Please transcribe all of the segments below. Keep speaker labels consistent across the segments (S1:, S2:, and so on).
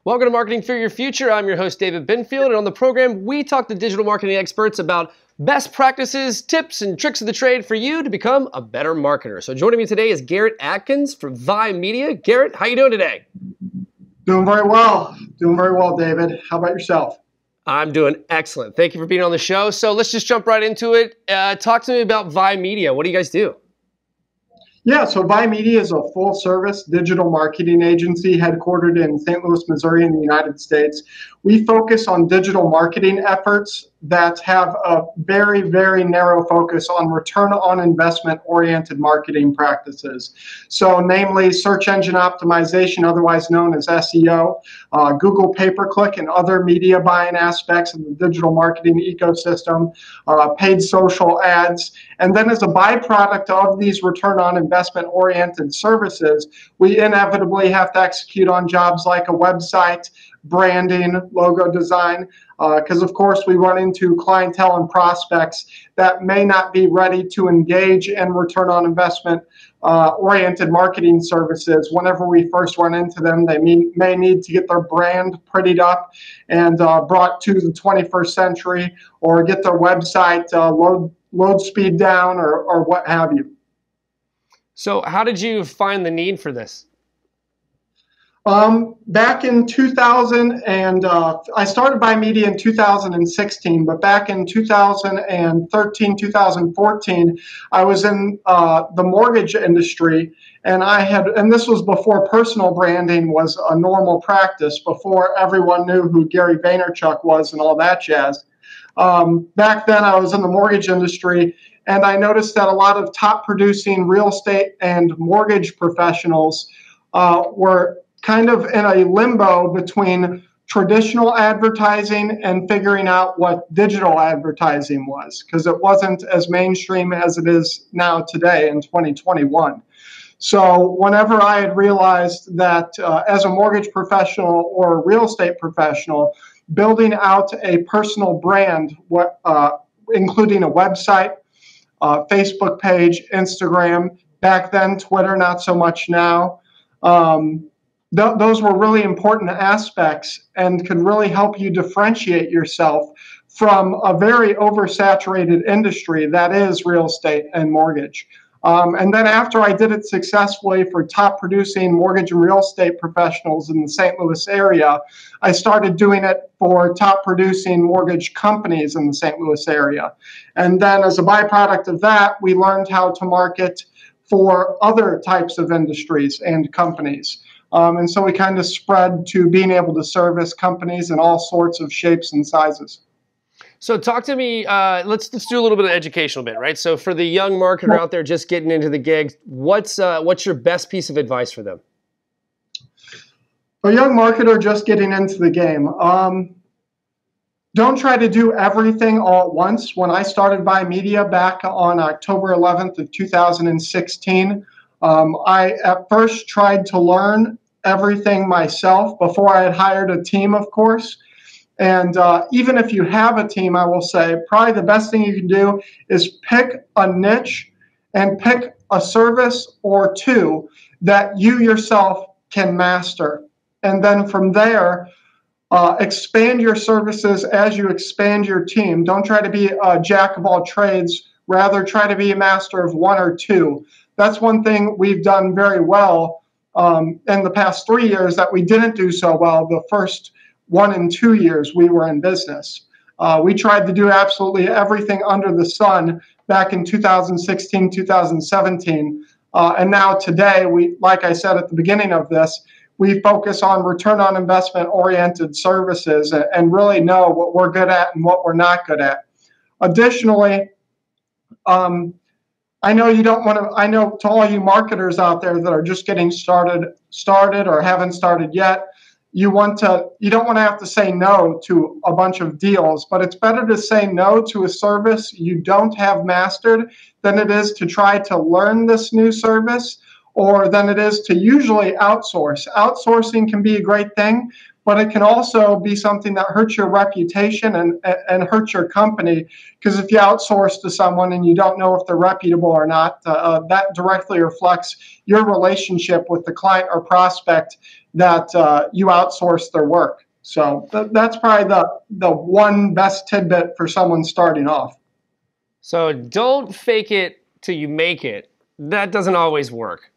S1: Welcome to Marketing for Your Future. I'm your host, David Benfield, and on the program, we talk to digital marketing experts about best practices, tips, and tricks of the trade for you to become a better marketer. So joining me today is Garrett Atkins from VIE Media. Garrett, how you doing today?
S2: Doing very well. Doing very well, David. How about yourself?
S1: I'm doing excellent. Thank you for being on the show. So let's just jump right into it. Talk to me about VIE Media. What do you guys do?
S2: Yeah, so VIE Media is a full-service digital marketing agency headquartered in St. Louis, Missouri in the United States. We focus on digital marketing efforts that have a very, very narrow focus on return on investment oriented marketing practices. So namely search engine optimization, otherwise known as SEO, Google pay-per-click and other media buying aspects of the digital marketing ecosystem, paid social ads, and then as a byproduct of these return on investment oriented services, we inevitably have to execute on jobs like a website, branding, logo design, because of course we run into clientele and prospects that may not be ready to engage in return on investment oriented marketing services. Whenever we first run into them, they may need to get their brand prettied up and brought to the 21st century, or get their website load speed down, or what have you.
S1: So how did you find the need for this?
S2: Back in 2000, and I started VIE Media in 2016, but back in 2013, 2014, I was in the mortgage industry, and this was before personal branding was a normal practice, before everyone knew who Gary Vaynerchuk was and all that jazz. Back then, I was in the mortgage industry, and I noticed that a lot of top producing real estate and mortgage professionals were kind of in a limbo between traditional advertising and figuring out what digital advertising was, because it wasn't as mainstream as it is now today in 2021. So whenever I had realized that as a mortgage professional or a real estate professional, building out a personal brand, including a website, Facebook page, Instagram, back then Twitter, not so much now, those were really important aspects and could really help you differentiate yourself from a very oversaturated industry that is real estate and mortgage. And then after I did it successfully for top producing mortgage and real estate professionals in the St. Louis area, I started doing it for top producing mortgage companies in the St. Louis area. And then as a byproduct of that, we learned how to market for other types of industries and companies. And so we kind of spread to being able to service companies in all sorts of shapes and sizes.
S1: So talk to me, let's do a little bit of educational bit, right? So for the young marketer out there just getting into the gig, what's your best piece of advice for them?
S2: A young marketer just getting into the game. Don't try to do everything all at once. When I started VIE Media back on October 11th of 2016, I at first tried to learn everything myself before I had hired a team, of course. And even if you have a team, I will say probably the best thing you can do is pick a niche and pick a service or two that you yourself can master. And then from there, expand your services as you expand your team. Don't try to be a jack of all trades. Rather, try to be a master of one or two. That's one thing we've done very well in the past 3 years that we didn't do so well the first 1 and 2 years we were in business. We tried to do absolutely everything under the sun back in 2016, 2017. And now today, like I said at the beginning of this, we focus on return on investment oriented services and really know what we're good at and what we're not good at. Additionally, I know you don't want to, I know to all you marketers out there that are just getting started or haven't started yet, you don't want to have to say no to a bunch of deals, but it's better to say no to a service you don't have mastered than it is to try to learn this new service, or than it is to usually outsource. Outsourcing can be a great thing, but it can also be something that hurts your reputation and hurts your company, because if you outsource to someone and you don't know if they're reputable or not, that directly reflects your relationship with the client or prospect that you outsource their work. So that's probably the one best tidbit for someone starting off.
S1: So don't fake it till you make it. That doesn't always work.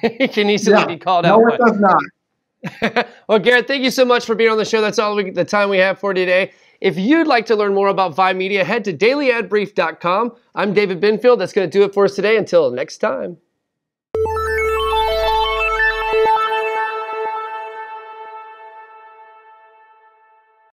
S1: It can easily be called out.
S2: No, it does not.
S1: Well, Garrett, thank you so much for being on the show. That's all the time we have for today. If you'd like to learn more about VIE Media, head to dailyadbrief.com. I'm David Binfield. That's going to do it for us today. Until next time.